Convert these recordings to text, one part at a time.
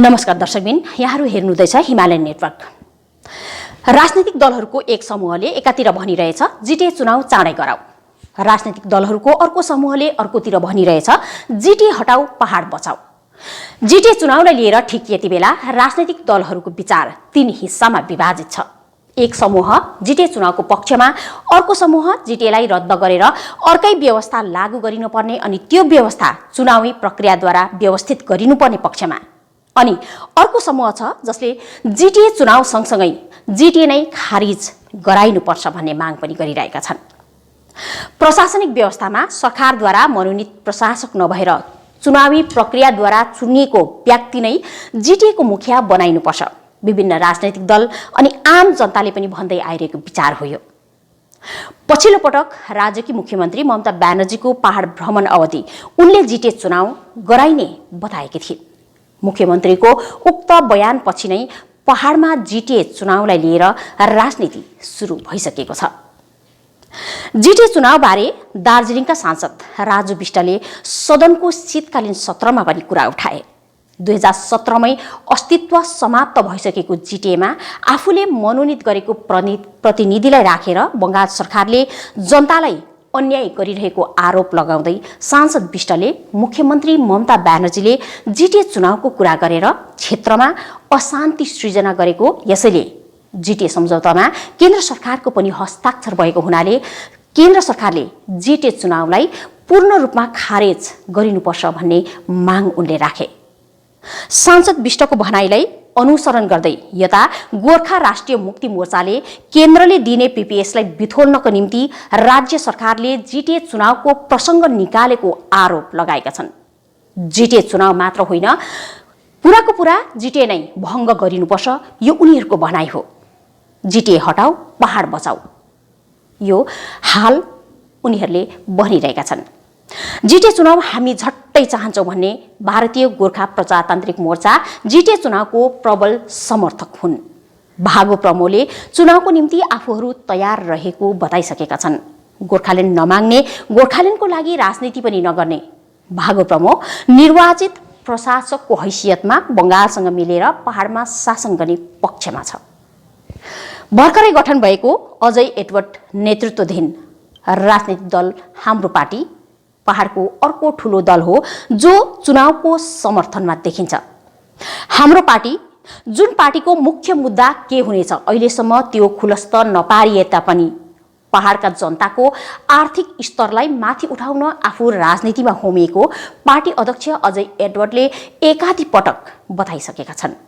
नमस्कार दर्शकबिन, यहाँहरू हेर्नुहुँदैछ हिमालयन नेटवर्क। राजनीतिक दलहरूको एक समूहले एकातिर भनिरहेछ जिटिए चुनाव चाँडै गराऊ। राजनीतिक दलहरूको अर्को समूहले अर्कोतिर भनिरहेछ जिटिए हटाऊ पहाड बचाऊ। जिटिए चुनावलाई लिएर ठिक यति बेला राजनीतिक दलहरूको विचार तीन हिस्सामा विभाजित छ। एक समूह जिटिए चुनावको पक्षमा, अर्को समूह जिटिएलाई रद्द गरेर अर्कै व्यवस्था लागू गरिनुपर्ने अनि त्यो व्यवस्था चुनावी प्रक्रियाद्वारा व्यवस्थित गरिनुपर्ने पक्षमा, अनि अर्को समूह छ जसले जिटिए चुनाव सँगसँगै जिटिए नै खारिज गराइनुपर्छ भन्ने माग पनि गरिरहेका छन्। प्रशासनिक व्यवस्थामा सरकारद्वारा मनोनित प्रशासक नभएर चुनावी प्रक्रियाद्वारा चुनिएको व्यक्ति नै जिटिएको मुखिया बनाइनुपर्छ, विभिन्न राजनैतिक दल अनि आम जनताले पनि भन्दै आइरहेको विचार हो यो। पछिल्लो पटक राज्यकी मुख्यमन्त्री ममता ब्यानर्जीको पहाड भ्रमण अवधि उनले जिटिए चुनाव गराइने बताएकी थिए। मुख्यमन्त्रीको उक्त बयानपछि नै पहाडमा जिटिए चुनावलाई लिएर राजनीति सुरु भइसकेको छ। जिटिए चुनावबारे दार्जिलिङका सांसद राजु विष्टले सदनको शीतकालीन सत्रमा पनि कुरा उठाए। 2017मै अस्तित्व समाप्त भइसकेको जिटिएमा आफूले मनोनित गरेको प्रतिनिधिलाई राखेर बंगाल सरकारले जनतालाई अन्याय गरिरहेको आरोप लगाउँदै सांसद विष्टले मुख्यमन्त्री ममता ब्यानर्जीले जिटिए चुनावको कुरा गरेर क्षेत्रमा अशान्ति सृजना गरेको, यसैले जिटिए सम्झौतामा केन्द्र सरकारको पनि हस्ताक्षर भएको हुनाले केन्द्र सरकारले जिटिए चुनावलाई पूर्ण रूपमा खारेज गरिनुपर्छ भन्ने माग उनले राखे। सांसद विष्टको भनाइलाई अनुसरण गर्दै यता गोर्खा राष्ट्रिय मुक्ति मोर्चाले केन्द्रले दिने पीपीएसलाई बिथोल्नको निम्ति राज्य सरकारले जिटिए चुनावको प्रसङ्ग निकालेको आरोप लगाएका छन्। जिटिए चुनाव मात्र होइन, पुराको पुरा जिटिए नै भङ्ग गरिनुपर्छ, यो उनीहरूको भनाइ हो। जिटिए हटाऊ पहाड बचाऊ, यो हाल उनीहरूले भनिरहेका छन्। जिटिए चुनाव हामी झट्टै चाहन्छौँ भन्ने भारतीय गोर्खा प्रजातान्त्रिक मोर्चा जिटिए चुनावको प्रबल समर्थक हुन्। भागो प्रमोले चुनावको निम्ति आफूहरू तयार रहेको बताइसकेका छन्। गोर्खाल्यान्ड नमाग्ने, गोर्खाल्यान्डको लागि राजनीति पनि नगर्ने भागो प्रमो निर्वाचित प्रशासकको हैसियतमा बंगालसँग मिलेर पहाडमा शासन गर्ने पक्षमा छ। भर्खरै गठन भएको अजय एडवर्ड नेतृत्वाधीन राजनीतिक दल हाम्रो पार्टी पहाडको अर्को ठूलो दल हो जो चुनावको समर्थनमा देखिन्छ। हाम्रो पार्टी, जुन पार्टीको मुख्य मुद्दा के हुनेछ अहिलेसम्म त्यो खुलस्त नपारिए तापनि पहाडका जनताको आर्थिक स्तरलाई माथि उठाउन आफू राजनीतिमा होमिएको पार्टी अध्यक्ष अजय एडवर्डले एकाधिक पटक बताइसकेका छन्।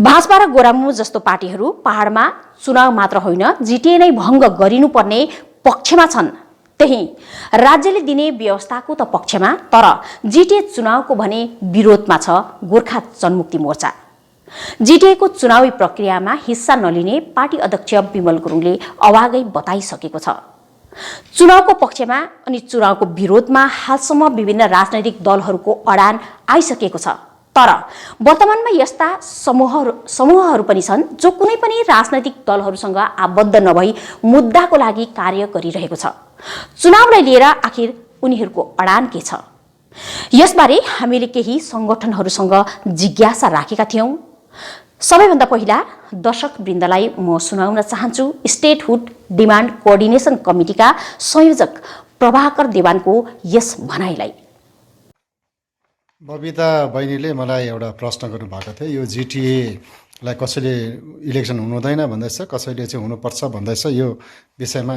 भाजपा र गोरामु जस्तो पार्टीहरू पहाडमा चुनाव मात्र होइन जिटिए नै भङ्ग गरिनुपर्ने पक्षमा छन्। त्यही राज्यले दिने व्यवस्थाको त पक्षमा, तर जिटिए चुनावको भने विरोधमा छ गोर्खा जनमुक्ति मोर्चा। जिटिएको चुनावी प्रक्रियामा हिस्सा नलिने पार्टी अध्यक्ष विमल गुरुङले अवागै बताइसकेको छ। चुनावको पक्षमा अनि चुनावको विरोधमा हालसम्म विभिन्न राजनैतिक दलहरूको अडान आइसकेको छ, तर वर्तमानमा यस्ता समूहहरू पनि छन् जो कुनै पनि राजनैतिक दलहरूसँग आबद्ध नभई मुद्दाको लागि कार्य गरिरहेको छ। चुनावलाई लिएर आखिर उनीहरूको अडान के छ, यसबारे हामीले केही संगठनहरूसँग जिज्ञासा राखेका थियौं। सबैभन्दा पहिला दर्शक वृन्दलाई म सुनाउन चाहन्छु स्टेटहुड डिमान्ड कोअर्डिनेसन कमिटीका संयोजक प्रभाकर देवानको यस भनाइलाई। बबिता बहिनीले मलाई एउटा प्रश्न गर्नुभएको थियो, यो जिटिएलाई कसैले इलेक्सन हुनुहुँदैन भन्दैछ, कसैले चाहिँ हुनुपर्छ भन्दैछ, यो विषयमा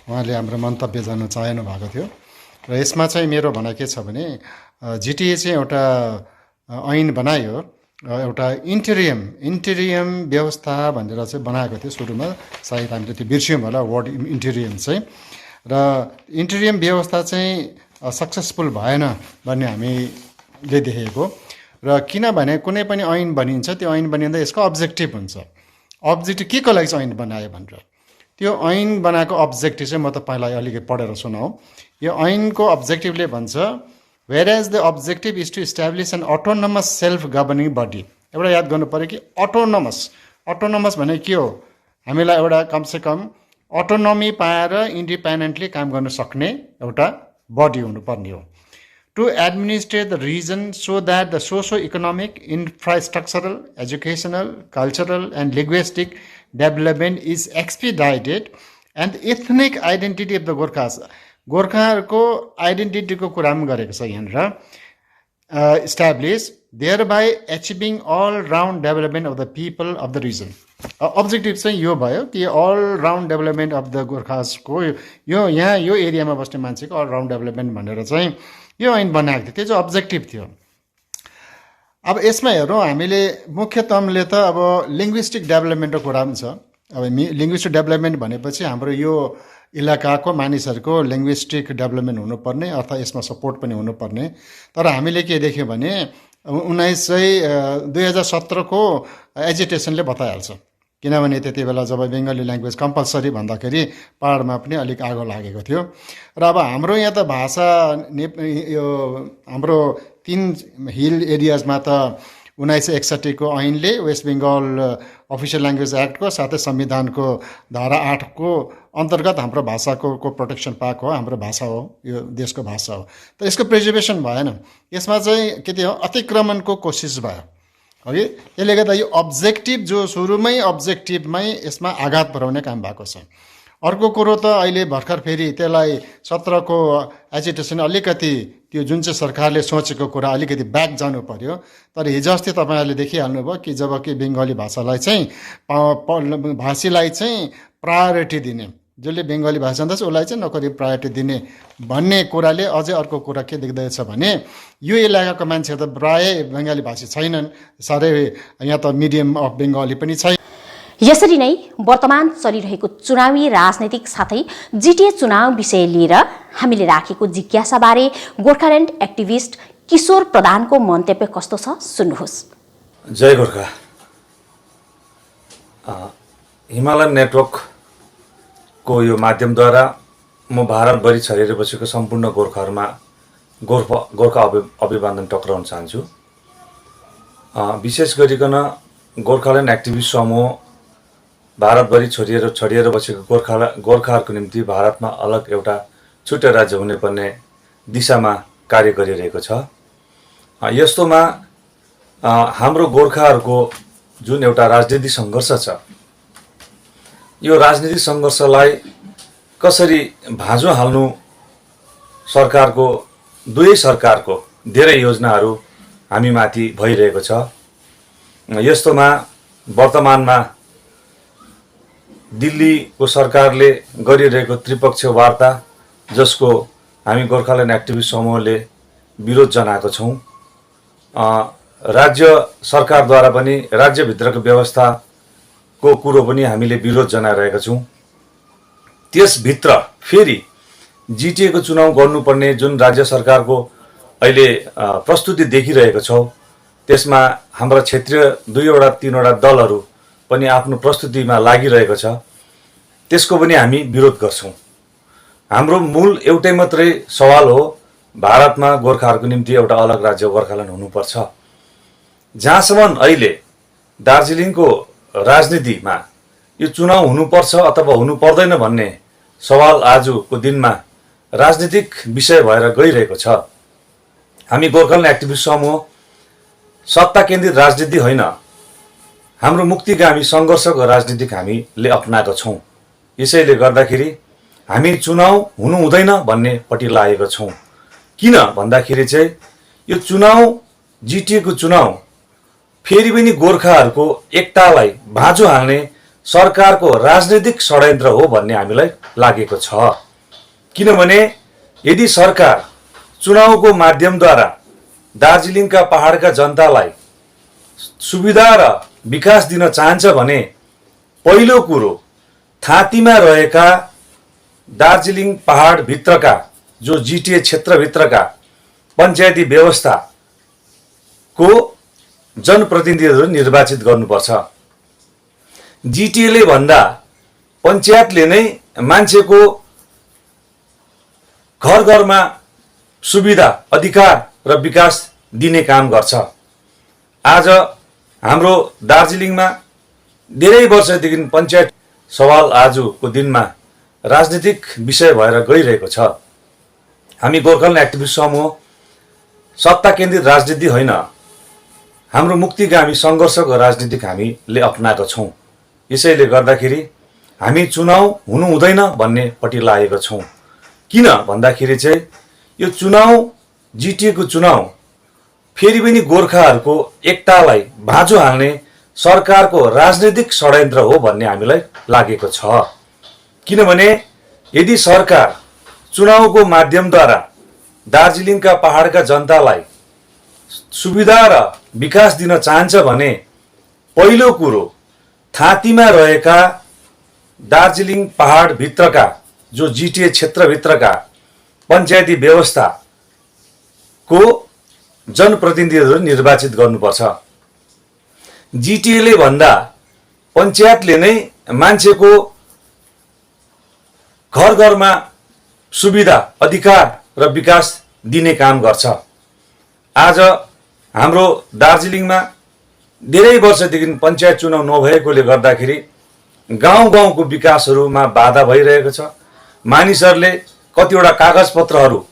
उहाँले हाम्रो मन्तव्य जान्न चाहनु भएको थियो। र यसमा चाहिँ मेरो भनाइ के छ भने जिटिए चाहिँ एउटा ऐन बनायो, एउटा इन्टेरियम व्यवस्था भनेर चाहिँ बनाएको थियो सुरुमा, सायद हामीले त्यो बिर्स्यौँ होला वर्ड इन्टेरियम चाहिँ। र इन्टेरियम व्यवस्था चाहिँ सक्सेसफुल भएन भन्ने हामीले देखेको। र किनभने कुनै पनि ऐन बनिन्छ, त्यो ऐन बनिँदा यसको अब्जेक्टिभ हुन्छ। अब्जेक्टिभ के को लागि चाहिँ ऐन बनायो भनेर, त्यो ऐन बनाएको अब्जेक्टिभ चाहिँ म तपाईँलाई अलिकति पढेर सुनाऊ। यो ऐनको अब्जेक्टिभले भन्छ, whereas the objective is to establish an autonomous self governing body. एउटा याद गर्नु पऱ्यो कि अटोनोमस भने के हो, हामीलाई एउटा कमसेकम अटोनोमी पाएर इन्डिपेन्डेन्टली काम गर्न सक्ने एउटा बडी हुनुपर्ने हो। to administrate the region so that the socio-economic, infrastructural, educational, cultural, and linguistic development is expedited, and ethnic identity of the Gorkhas, गोर्खाहरूको आइडेन्टिटीको कुरा पनि गरेको छ यहाँनिर establish, thereby achieving all-round development of the people of the region. Objective चाहिँ यो भयो कि all round development of the गोर्खासको यो यहाँ यो एरियामा बस्ने मान्छेको अल राउन्ड डेभलपमेन्ट भनेर चाहिँ यो ऐन बनाएको थियो, त्यो चाहिँ अब्जेक्टिभ थियो। अब यसमा हेरौँ हामीले मुख्यतमले त अब लिङ्ग्विस्टिक डेभलपमेन्टको कुरा पनि छ। अब लिङ्ग्विस्टिक डेभलपमेन्ट भनेपछि हाम्रो यो इलाकाको मानिसहरूको लिङ्ग्विस्टिक डेभलपमेन्ट हुनुपर्ने अर्थात् यसमा सपोर्ट पनि हुनुपर्ने। तर हामीले के देख्यौँ भने 2017 को एजिटेसनले बताइहाल्छ, किनभने त्यति बेला जब बङ्गाली ल्याङ्ग्वेज कम्पलसरी भन्दाखेरि पहाडमा पनि अलिक आगो लागेको थियो। र अब हाम्रो यहाँ त भाषा यो हाम्रो 3 हिल एरियाजमा त 1961 को ऐनले वेस्ट बेङ्गल अफिसियल ल्याङ्ग्वेज एक्टको साथै संविधानको धारा 8 को अन्तर्गत हाम्रो भाषाको प्रोटेक्सन पाएको हो, हाम्रो भाषा हो, यो देशको भाषा हो। तर यसको प्रिजर्भेसन भएन, यसमा चाहिँ के थियो अतिक्रमणको कोसिस भयो है। यसले गर्दा यो अब्जेक्टिभ जो सुरुमै अब्जेक्टिभमै यसमा आघात पुर्याउने काम भएको छ। अर्को कुरो त अहिले भर्खर फेरि त्यसलाई 17 को एजिटेसन अलिकति त्यो जुन चाहिँ सरकारले सोचेको कुरा अलिकति ब्याक जानु पर्यो। तर हिजो अस्ति तपाईँहरूले देखिहाल्नुभयो कि जब कि बङ्गाली भाषालाई चाहिँ भाषीलाई चाहिँ प्रायोरिटी दिने, जसले बङ्गाली भाषा जान्दछ उसलाई चाहिँ नोकरी प्रायोरिटी दिने भन्ने कुराले अझै अर्को कुरा के देख्दैछ भने यो इलाकाको मान्छेहरू त प्रायः बङ्गाली भाषी छैनन्, साह्रै यहाँ त मिडियम अफ बङ्गाली पनि छैन। यसरी नै वर्तमान चलिरहेको चुनावी राजनैतिक साथै जिटिए चुनाव विषय लिएर हामीले राखेको जिज्ञासाबारे गोर्खाल्यान्ड एक्टिभिस्ट किशोर प्रधानको मन्तव्य कस्तो छ सुन्नुहोस्। जय गोर्खा। हिमालयन नेटवर्कको यो माध्यमद्वारा म भारतभरि छरिएर बसेको सम्पूर्ण गोर्खाहरूमा गोर्खा अभिवादन टक्राउन चाहन्छु। विशेष गरिकन गोर्खाल्यान्ड एक्टिभिस्ट समूह भारतभरि छरिएर बसेको गोर्खाहरूको निम्ति भारतमा अलग एउटा छुट्टै राज्य हुनुपर्ने दिशामा कार्य गरिरहेको छ। यस्तोमा हाम्रो गोर्खाहरूको जुन एउटा राजनीतिक सङ्घर्ष छ, यो राजनीतिक सङ्घर्षलाई कसरी भाँजो हाल्नु सरकारको दुवै सरकारको धेरै योजनाहरू हामीमाथि भइरहेको छ। यस्तोमा वर्तमानमा दिल्लीको सरकारले गरिरहेको त्रिपक्षीय वार्ता जसको हामी गोर्खाल्यान्ड एक्टिभिस्ट समूहले विरोध जनाएको छौँ। राज्य सरकारद्वारा पनि राज्यभित्रको व्यवस्थाको कुरो पनि हामीले विरोध जनाइरहेका छौँ। त्यसभित्र फेरि जिटिएको चुनाव गर्नुपर्ने जुन राज्य सरकारको अहिले प्रस्तुति देखिरहेको छौँ, त्यसमा हाम्रा क्षेत्रीय 2-3 दलहरू पनि आफ्नो प्रस्तुतिमा लागिरहेको छ, त्यसको पनि हामी विरोध गर्छौँ। हाम्रो मूल एउटै मात्रै सवाल हो, भारतमा गोर्खाहरूको निम्ति एउटा अलग राज्य गोर्खाल्यान्ड हुनुपर्छ। जहाँसम्म अहिले दार्जिलिङको राजनीतिमा यो चुनाव हुनुपर्छ अथवा हुनु पर्दैन भन्ने सवाल आजको दिनमा राजनीतिक विषय भएर गइरहेको छ। हामी गोर्खाल्यान्ड एक्टिभिस्ट समूह सत्ता केन्द्रित राजनीति होइन, हाम्रो मुक्तिगामी सङ्घर्षको राजनीतिक हामीले अपनाएका छौँ। यसैले गर्दाखेरि हामी चुनाव हुनु हुँदैन भन्ने पट्टि लागेका छौँ। किन भन्दाखेरि चाहिँ यो चुनाव जिटिएको चुनाव फेरि पनि गोर्खाहरूको एकतालाई भाँजो हाल्ने सरकारको राजनीतिक षड्यन्त्र हो भन्ने हामीलाई लागेको छ। किनभने यदि सरकार चुनावको माध्यमद्वारा दार्जिलिङका पहाडका जनतालाई सुविधा र विकास दिन चाहन्छ भने पहिलो कुरो थाँतीमा रहेका दार्जिलिङ पहाडभित्रका जो जिटिए क्षेत्रभित्रका पञ्चायती व्यवस्थाको जनप्रतिनिधिहरू निर्वाचित गर्नुपर्छ। जिटिएले भन्दा पञ्चायतले नै मान्छेको घर घरमा सुविधा, अधिकार र विकास दिने काम गर्छ। आज हाम्रो दार्जिलिङमा धेरै वर्षदेखि पञ्चायत सवाल आजको दिनमा राजनीतिक विषय भएर गइरहेको छ। हामी गोर्खाल्यान्ड एक्टिभिस्ट समूह सत्ता केन्द्रित राजनीति होइन, हाम्रो मुक्तिगामी सङ्घर्षको राजनीतिक हामीले अप्नाएका छौँ। यसैले गर्दाखेरि हामी चुनाव हुनु हुँदैन भन्नेपट्टि लागेका छौँ। किन भन्दाखेरि चाहिँ यो चुनाव, जिटिएको चुनाव फेरि पनि गोर्खाहरूको एकतालाई भाँजो हाल्ने सरकारको राजनीतिक षड्यन्त्र हो भन्ने हामीलाई लागेको छ। किनभने यदि सरकार चुनावको माध्यमद्वारा दार्जिलिङका पहाडका जनतालाई सुविधा र विकास दिन चाहन्छ भने पहिलो कुरो थाँतीमा रहेका दार्जिलिङ पहाडभित्रका जो जिटिए क्षेत्रभित्रका पञ्चायती व्यवस्थाको जनप्रतिनिधिहरू निर्वाचित गर्नुपर्छ। जिटिएले भन्दा पञ्चायतले नै मान्छेको घर घरमा सुविधा, अधिकार र विकास दिने काम गर्छ। आज हाम्रो दार्जिलिङमा धेरै वर्षदेखि पञ्चायत चुनाव नभएकोले गर्दाखेरि गाउँ गाउँको विकासहरूमा बाधा भइरहेको छ। मानिसहरूले कतिवटा कागजपत्रहरू,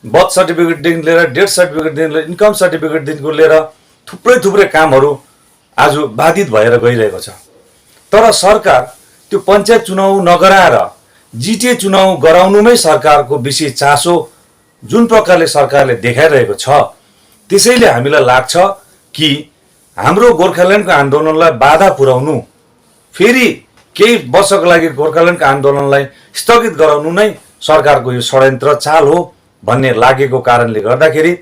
बर्थ सर्टिफिकेटदेखि लिएर डेथ सर्टिफिकेटदेखि लिएर इन्कम सर्टिफिकेटदेखि लिएर थुप्रै कामहरू आज बाधित भएर गइरहेको छ। तर सरकार त्यो पञ्चायत चुनाव नगराएर जिटिए चुनाव गराउनुमै सरकारको विशेष चासो जुन प्रकारले सरकारले देखाइरहेको छ, त्यसैले हामीलाई लाग्छ कि हाम्रो गोर्खाल्यान्डको आन्दोलनलाई बाधा पुर्याउनु, फेरि केही वर्षको लागि गोर्खाल्यान्डको आन्दोलनलाई स्थगित गराउनु नै सरकारको यो षड्यन्त्र चाल हो भन्ने लागेको कारणले गर्दाखेरि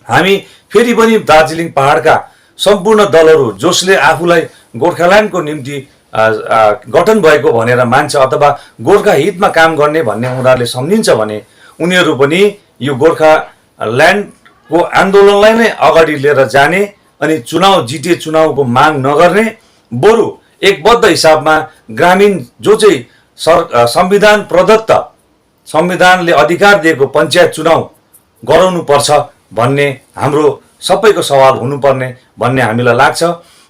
हामी फेरि पनि दार्जिलिङ पहाडका सम्पूर्ण दलहरू जसले आफूलाई गोर्खाल्यान्डको निम्ति गठन भएको भनेर मान्छ अथवा गोर्खा हितमा काम गर्ने भन्ने उनीहरूले सम्झिन्छ भने उनीहरू पनि यो गोर्खाल्यान्डको आन्दोलनलाई नै अगाडि लिएर जाने अनि चुनाव, जिटिए चुनावको माग नगर्ने, बरु एकबद्ध हिसाबमा ग्रामीण जो चाहिँ संविधान प्रदत्त, संविधानले अधिकार दिएको पञ्चायत चुनाव गराउनु पर्छ भन्ने हाम्रो सबैको सवाल हुनुपर्ने भन्ने हामीलाई लाग्छ।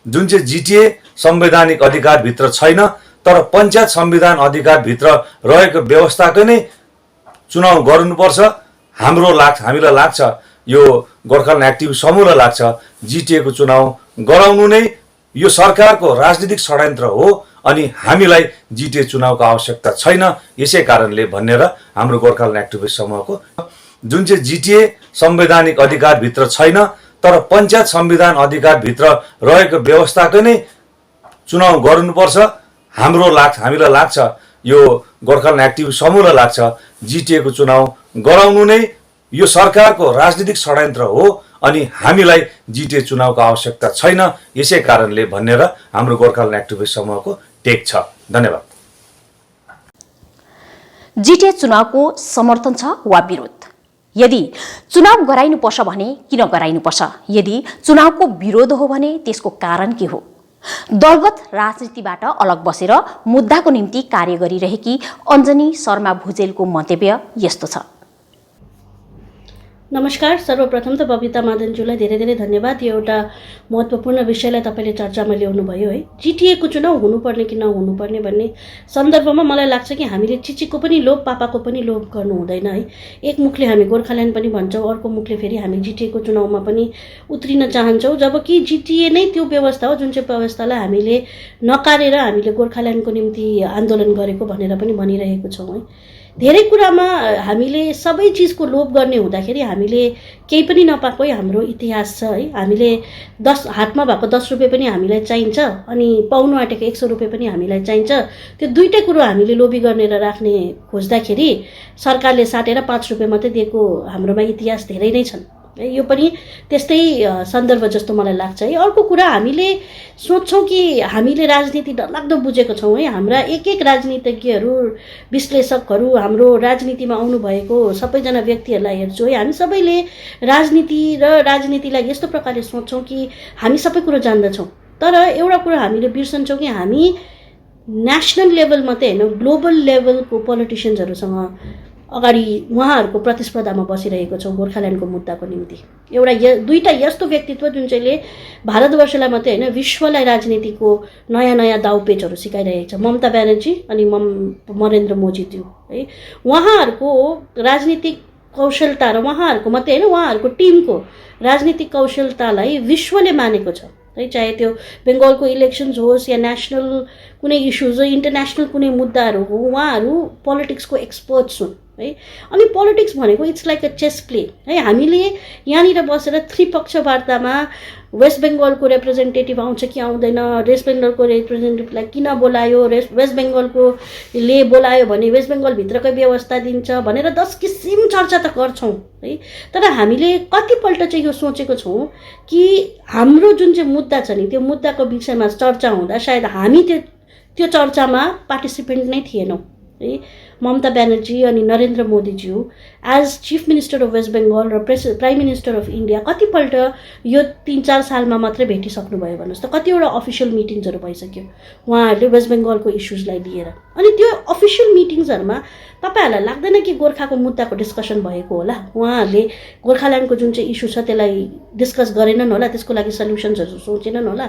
जुन चाहिँ जिटिए संवैधानिक अधिकारभित्र छैन, तर पञ्चायत संविधान अधिकारभित्र रहेको व्यवस्थाकै नै चुनाव गर्नुपर्छ हामीलाई लाग्छ। यो गोर्खाल्यान्ड एक्टिभिस्ट समूहलाई लाग्छ जिटिएको चुनाव गराउनु नै यो सरकारको राजनीतिक षड्यन्त्र हो अनि हामीलाई जिटिए चुनावको आवश्यकता छैन। यसै कारणले भनेर हाम्रो गोर्खाल्यान्ड एक्टिभिस्ट समूहको जुन चाहिँ जिटिए संवैधानिक अधिकारभित्र छैन, तर पञ्चायत संविधान अधिकारभित्र रहेको व्यवस्थाकै नै चुनाव गर्नुपर्छ हामीलाई लाग्छ। यो गोर्खाल्यान्ड एक्टिभिस्ट समूहलाई लाग्छ जिटिएको चुनाव गराउनु नै यो सरकारको राजनीतिक षड्यन्त्र हो अनि हामीलाई जिटिए चुनावको आवश्यकता छैन। यसै कारणले भनेर हाम्रो गोर्खाल्यान्ड एक्टिभिस्ट समूहको टेक छ। धन्यवाद। जिटिए चुनावको समर्थन छ वा विरोध? यदि चुनाव गराइनुपर्छ भने किन गराइनुपर्छ? यदि चुनावको विरोध हो भने त्यसको कारण के हो? दलगत राजनीतिबाट अलग बसेर मुद्दाको निम्ति कार्य गरिरहेकी अञ्जनी शर्मा भुजेलको मन्तव्य यस्तो छ। नमस्कार। सर्वप्रथम त बबिता मादनज्यूलाई धेरै धेरै धन्यवाद। यो एउटा महत्त्वपूर्ण विषयलाई तपाईँले चर्चामा ल्याउनु भयो है। जिटिएको चुनाव हुनुपर्ने कि नहुनुपर्ने भन्ने सन्दर्भमा मलाई लाग्छ कि हामीले चिचीको पनि लोभ, पापाको पनि लोभ गर्नु हुँदैन है। एक मुखले हामी गोर्खाल्यान्ड पनि भन्छौँ, अर्को मुखले फेरि हामी जिटिएको चुनावमा पनि उत्रिन चाहन्छौँ, जबकि जिटिए नै त्यो व्यवस्था हो जुन चाहिँ व्यवस्थालाई हामीले नकारेर हामीले गोर्खाल्यान्डको निम्ति आन्दोलन गरेको भनेर पनि भनिरहेको छौँ है। धेरै कुरामा हामीले सबै चिजको लोभ गर्ने हुँदाखेरि हामीले केही पनि नपाएकै हाम्रो इतिहास छ है। हामीले हातमा भएको 10 रुपियाँ पनि हामीलाई चाहिन्छ अनि पाउनु आँटेको 100 रुपियाँ पनि हामीलाई चाहिन्छ। त्यो दुईटै कुरो हामीले लोभी गरेर राख्ने खोज्दाखेरि सरकारले साटेर 5 रुपियाँ मात्रै दिएको हाम्रोमा इतिहास धेरै नै छन्। यो पनि त्यस्तै सन्दर्भ जस्तो मलाई लाग्छ है। अर्को कुरा हामीले सोच्छौँ कि हामीले राजनीति डरलाग्दो बुझेको छौँ है। हाम्रा एक राजनीतिज्ञहरू, विश्लेषकहरू, हाम्रो राजनीतिमा आउनुभएको सबैजना व्यक्तिहरूलाई हेर्छु है। हामी सबैले राजनीति र राजनीतिलाई यस्तो प्रकारले सोच्छौँ कि हामी सबै कुरो जान्दछौँ, तर एउटा कुरा हामीले बिर्सन्छौँ कि हामी नेसनल लेभल मात्रै होइन, ग्लोबल लेभलको पोलिटिसियन्सहरूसँग अगाडि उहाँहरूको प्रतिस्पर्धामा बसिरहेको छौँ गोर्खाल्यान्डको मुद्दाको निम्ति। दुईटा यस्तो व्यक्तित्व जुन चाहिँले भारतवर्षलाई मात्रै होइन विश्वलाई राजनीतिको नयाँ दाउपेचहरू सिकाइरहेको छ। ममता ब्यानर्जी अनि नरेन्द्र मोदीज्यू है। उहाँहरूको राजनीतिक कौशलता र उहाँहरूको मात्रै होइन उहाँहरूको टिमको राजनीतिक कौशलतालाई विश्वले मानेको छ है। चाहे त्यो बेङ्गलको इलेक्सन्स होस् या नेसनल कुनै इस्युज हो, इन्टरनेसनल कुनै मुद्दाहरू हो, उहाँहरू पोलिटिक्सको एक्सपर्ट्स हुन् है। अनि पोलिटिक्स भनेको it's like a chess play है। हामीले यहाँनिर बसेर त्रिपक्ष वार्तामा वेस्ट बेङ्गलको रिप्रेजेन्टेटिभ आउँछ कि आउँदैन, वेस्ट बेङ्गलको रिप्रेजेन्टेटिभलाई किन बोलायो, वेस्ट बेङ्गलकोले बोलायो भने वेस्ट बेङ्गलभित्रकै व्यवस्था दिन्छ भनेर 10 किसिम चर्चा त गर्छौँ है। तर हामीले कतिपल्ट चाहिँ यो सोचेको छौँ कि हाम्रो जुन चाहिँ मुद्दा छ नि त्यो मुद्दाको विषयमा चर्चा हुँदा सायद हामी त्यो चर्चामा पार्टिसिपेन्ट नै थिएनौँ है। ममता ब्यानर्जी अनि नरेन्द्र मोदीज्यू as chief minister of West Bengal र प्राइम मिनिस्टर अफ इन्डिया कतिपल्ट यो 3-4 सालमा मात्रै भेटिसक्नुभयो भन्नुहोस् त। कतिवटा अफिसियल मिटिङ्सहरू भइसक्यो उहाँहरूले वेस्ट बेङ्गलको इस्युजलाई लिएर। अनि त्यो अफिसियल मिटिङ्सहरूमा तपाईँहरूलाई लाग्दैन कि गोर्खाको मुद्दाको डिस्कसन भएको होला? उहाँहरूले गोर्खाल्यान्डको जुन चाहिँ इस्यु छ त्यसलाई डिस्कस गरेनन् होला, त्यसको लागि सल्युसन्सहरू सोचेनन् होला?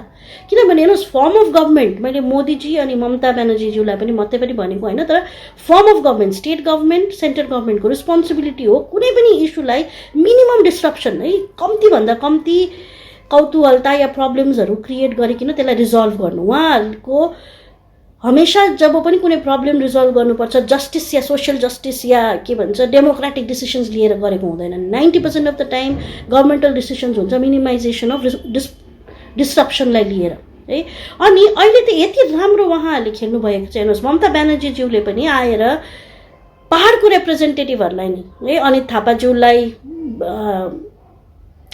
किनभने हेर्नुहोस्, फर्म अफ गभर्मेन्ट, मैले मोदीजी अनि ममता ब्यानर्जीज्यूलाई पनि मात्रै पनि भनेको होइन, तर form of government, state government, central गभर्मेन्टको रिस्पोन्सिबिलिटी हो कुनै पनि इस्युलाई मिनिमम डिस्ट्रप्सन है, कम्तीभन्दा कम्ती कौतूहलता या प्रब्लम्सहरू क्रिएट गरिकन त्यसलाई रिजल्भ गर्नु। उहाँहरूको हमेसा जब पनि कुनै प्रब्लम रिजल्भ गर्नुपर्छ जस्टिस या सोसियल जस्टिस या के भन्छ डेमोक्रेटिक डिसिसन्स लिएर गरेको हुँदैन। 90% of the time governmental decisions हुन्छ मिनिमाइजेसन अफ डिस्ट्रप्सनलाई लिएर है। अनि अहिले त यति राम्रो उहाँहरूले खेल्नुभएको छ। हेर्नुहोस्, ममता ब्यानर्जीज्यूले पनि आएर पहाडको रिप्रेजेन्टेटिभहरूलाई नि है, अनित थापाज्यूलाई,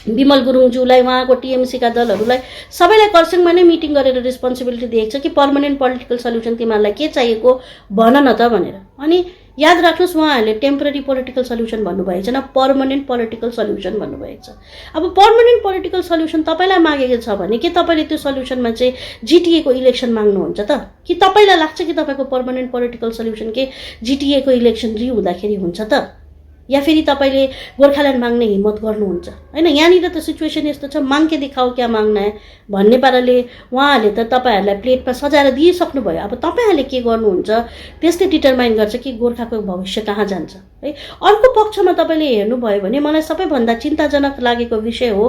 विमल गुरुङज्यूलाई, उहाँको टिएमसीका दलहरूलाई सबैलाई कर्सियङमा नै मिटिङ गरेर रिस्पोन्सिबिलिटी दिएको छ कि पर्मानेन्ट पोलिटिकल सल्युसन तिमीहरूलाई के चाहिएको भन न त भनेर। अनि याद राख्नुहोस्, उहाँहरूले टेम्पररी पोलिटिकल सल्युसन भन्नुभएको छैन, पर्मानेन्ट पोलिटिकल सल्युसन भन्नुभएको छ। अब पर्मानेन्ट पोलिटिकल सल्युसन तपाईँलाई मागेको छ भने के तपाईँले त्यो सल्युसनमा चाहिँ जिटिएको इलेक्सन माग्नुहुन्छ त? कि तपाईँलाई लाग्छ कि तपाईँको पर्मानेन्ट पोलिटिकल सल्युसन के जिटिएको इलेक्सन हुँदाखेरि हुन्छ त? या फेरि तपाईँले गोर्खाल्यान्ड माग्ने हिम्मत गर्नुहुन्छ होइन? यहाँनिर त सिचुएसन यस्तो छ, माग के दिखाओ क्या माग्ना है भन्ने पाराले उहाँहरूले त तपाईँहरूलाई प्लेटमा सजाएर दिइसक्नुभयो। अब तपाईँहरूले के गर्नुहुन्छ त्यसले डिटरमाइन गर्छ कि गोर्खाको भविष्य कहाँ जान्छ है। अर्को पक्षमा तपाईँले हेर्नुभयो भने मलाई सबैभन्दा चिन्ताजनक लागेको विषय हो,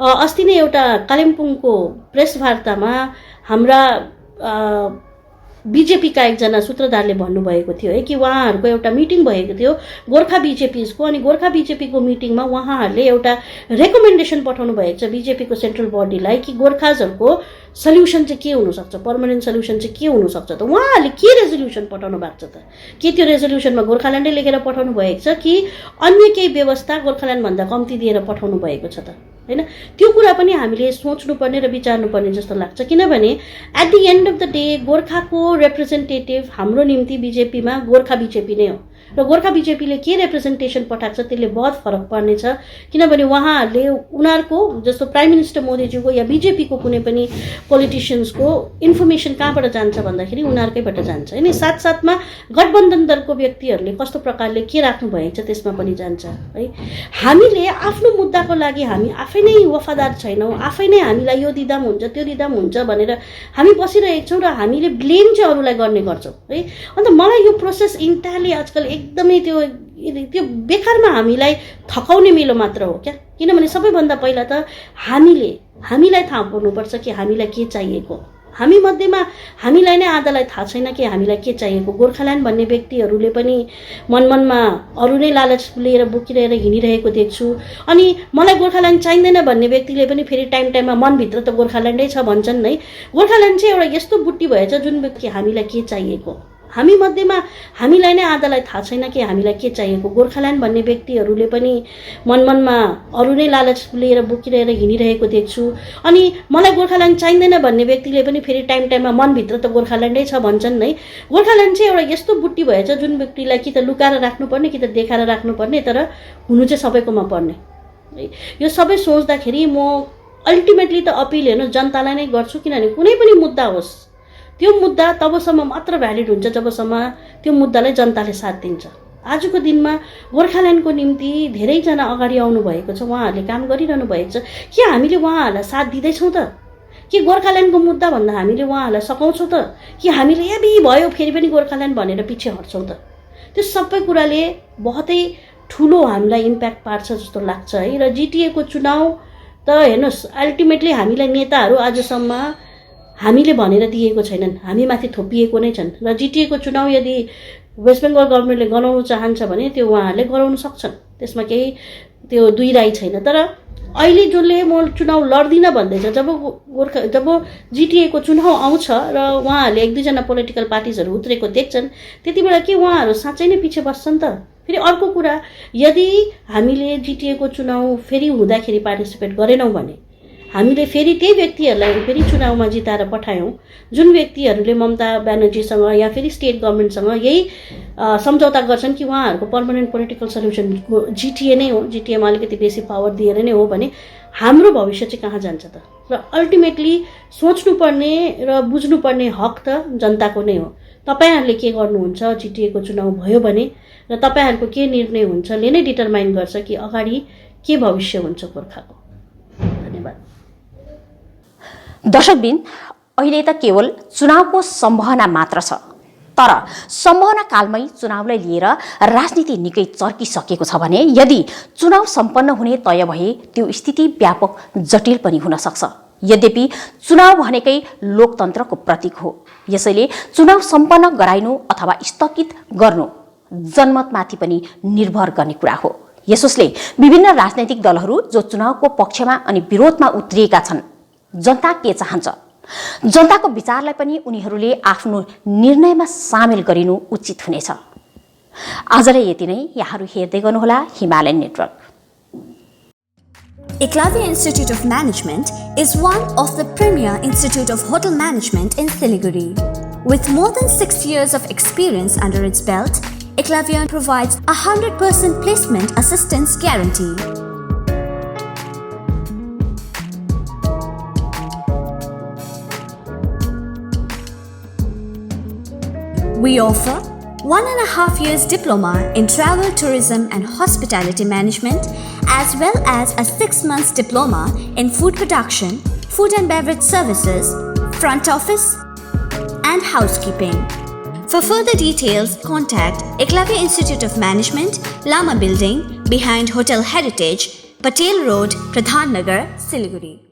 अस्ति नै एउटा कालिम्पोङको प्रेस वार्तामा हाम्रा बिजेपीका एकजना सूत्रधारले भन्नुभएको थियो है कि उहाँहरूको एउटा मिटिङ भएको थियो गोर्खा बिजेपीको। अनि गोर्खा बिजेपीको मिटिङमा उहाँहरूले एउटा रेकमेन्डेसन पठाउनु भएको छ बिजेपीको सेन्ट्रल बडीलाई कि गोर्खाजहरूको सल्युसन चाहिँ के हुनसक्छ, पर्मानेन्ट सल्युसन चाहिँ के हुनसक्छ त? उहाँहरूले के रेजोल्युसन पठाउनु भएको छ त? के त्यो रेजोल्युसनमा गोर्खाल्यान्डै लेखेर पठाउनु भएको छ कि अन्य केही व्यवस्था गोर्खाल्यान्डभन्दा कम्ती दिएर पठाउनु भएको छ त? होइन, त्यो कुरा पनि हामीले सोच्नुपर्ने र विचार्नुपर्ने जस्तो लाग्छ। किनभने at the end of the day गोर्खाको रिप्रेजेन्टेटिभ हाम्रो निम्ति बिजेपीमा गोर्खा बिजेपी नै हो र गोर्खा बिजेपीले के रिप्रेजेन्टेसन पठाएको छ त्यसले बहुत फरक पर्नेछ। किनभने उहाँहरूले उनीहरूको जस्तो प्राइम मिनिस्टर मोदीज्यूको या बिजेपीको कुनै पनि पोलिटिसियन्सको इन्फर्मेसन कहाँबाट जान्छ भन्दाखेरि उनीहरूकैबाट जान्छ होइन। साथसाथमा गठबन्धन दलको व्यक्तिहरूले कस्तो प्रकारले के राख्नु भएको छ त्यसमा पनि जान्छ है। हामीले आफ्नो मुद्दाको लागि हामी आफै नै वफादार छैनौँ, आफै नै हामीलाई यो दिँदा पनि हुन्छ त्यो दिँदा पनि हुन्छ भनेर हामी बसिरहेको छौँ र हामीले ब्लेम चाहिँ अरूलाई गर्ने गर्छौँ है। अन्त मलाई यो प्रोसेस इन्टायरली आजकल एकदमै त्यो बेकारमा हामीलाई थकाउने मेलो मात्र हो क्या। किनभने सबैभन्दा पहिला त हामीलाई थाहा पाउनुपर्छ कि हामीलाई के चाहिएको। हामी मध्येमा हामीलाई नै आधालाई थाहा छैन कि हामीलाई के चाहिएको। गोर्खाल्यान्ड भन्ने व्यक्तिहरूले पनि मनमनमा अरू नै लालच लिएर बोकिरहेर हिँडिरहेको देख्छु। अनि मलाई गोर्खाल्यान्ड चाहिँदैन भन्ने व्यक्तिले पनि फेरि टाइममा मनभित्र त गोर्खाल्यान्डै छ भन्छन् है। गोर्खाल्यान्ड चाहिँ एउटा यस्तो बुट्टी भएछ जुन व्यक्ति हामीलाई के चाहिएको, हामी मध्येमा हामीलाई नै आधालाई थाहा छैन कि हामीलाई के चाहिएको। गोर्खाल्यान्ड भन्ने व्यक्तिहरूले पनि मनमनमा अरू नै लालच लिएर बोकिरहेर हिँडिरहेको देख्छु। अनि मलाई गोर्खाल्यान्ड चाहिँदैन भन्ने व्यक्तिले पनि फेरि टाइममा मनभित्र त गोर्खाल्यान्डै छ भन्छन् है। गोर्खाल्यान्ड चाहिँ एउटा यस्तो बुट्टी भएछ जुन व्यक्तिलाई कि त लुकाएर राख्नुपर्ने कि त देखाएर राख्नुपर्ने, तर हुनु चाहिँ सबैकोमा पर्ने है। यो सबै सोच्दाखेरि म अल्टिमेटली त अपिल हेर्नु जनतालाई नै गर्छु। किनभने कुनै पनि मुद्दा होस् त्यो मुद्दा तबसम्म मात्र भ्यालिड हुन्छ जबसम्म त्यो मुद्दालाई जनताले साथ दिन्छ। आजको दिनमा गोर्खाल्यान्डको निम्ति धेरैजना अगाडि आउनु भएको छ, उहाँहरूले काम गरिरहनु भएको छ। के हामीले उहाँहरूलाई साथ दिँदैछौँ त? कि गोर्खाल्यान्डको मुद्दा भन्दा हामीले उहाँहरूलाई सघाउँछौँ त? कि हामीले यदि भयो फेरि पनि गोर्खाल्यान्ड भनेर पछि हट्छौँ त? त्यो सबै कुराले बहुतै ठुलो हामीलाई इम्प्याक्ट पार्छ जस्तो लाग्छ है। र जिटिएको चुनाव त हेर्नुहोस्, अल्टिमेटली हामीलाई नेताहरू आजसम्म हामीले भनेर दिएको छैनन्, हामीमाथि थोपिएको नै छन्। र जिटिएको चुनाव यदि वेस्ट बेङ्गल गभर्मेन्टले गराउन चाहन्छ भने त्यो उहाँहरूले गराउन सक्छन्, त्यसमा केही त्यो दुई राई छैन। तर अहिले जसले म चुनाव लड्दिनँ भन्दैछ, जब जिटिएको चुनाव आउँछ र उहाँहरूले एक दुईजना पोलिटिकल पार्टिजहरू उत्रेको देख्छन्, त्यति बेला के उहाँहरू साँच्चै नै पछि बस्छन् त? फेरि अर्को कुरा, यदि हामीले जिटिएको चुनाव फेरि हुँदाखेरि पार्टिसिपेट गरेनौँ भने हामीले फेरि त्यही व्यक्तिहरूलाई फेरि चुनावमा जिताएर पठायौँ, जुन व्यक्तिहरूले ममता ब्यानर्जीसँग या फेरि स्टेट गभर्मेन्टसँग यही सम्झौता गर्छन् कि उहाँहरूको पर्मानेन्ट पोलिटिकल सल्युसन जिटिए नै हो, जिटिएमा अलिकति बेसी पावर दिएर नै हो भने हाम्रो भविष्य चाहिँ कहाँ जान्छ त? र अल्टिमेटली सोच्नुपर्ने र बुझ्नुपर्ने हक त जनताको नै हो। तपाईँहरूले के गर्नुहुन्छ, जिटिएको चुनाव भयो भने र तपाईँहरूको के निर्णय हुन्छ ले नै डिटरमाइन गर्छ कि अगाडि के भविष्य हुन्छ गोर्खाको। धन्यवाद। दर्शकबिन, अहिले त केवल चुनावको सम्भावना मात्र छ, तर सम्भावना कालमै चुनावलाई लिएर राजनीति निकै चर्किसकेको छ भने यदि चुनाव सम्पन्न हुने तय भए त्यो स्थिति व्यापक जटिल पनि हुन सक्छ। यद्यपि चुनाव भनेकै लोकतन्त्रको प्रतीक हो, यसैले चुनाव सम्पन्न गराइनु अथवा स्थगित गर्नु जनमतमाथि पनि निर्भर गर्ने कुरा हो। यसोस्ले विभिन्न राजनैतिक दलहरू जो चुनावको पक्षमा अनि विरोधमा उत्रिएका छन्, जनता के चाहन्छ, जनताको विचारलाई पनि उनीहरूले आफ्नो निर्णयमा सामेल गरिनु उचित हुनेछ। आजलाई यति नै। यहाँहरू हेर्दै गर्नुहोला Himalayan network. Eklavya Institute of Management is one of the premier institute of hotel management in Siliguri. With more than 6 years of experience under its belt, Eklavya provides 100% placement assistance guarantee. We offer 1.5 years diploma in travel, tourism and hospitality management, as well as a 6 months diploma in food production, food and beverage services, front office and housekeeping. For further details, contact Eklavya Institute of Management, Lama Building, behind Hotel Heritage, Patel Road, Pradhan Nagar, Siliguri.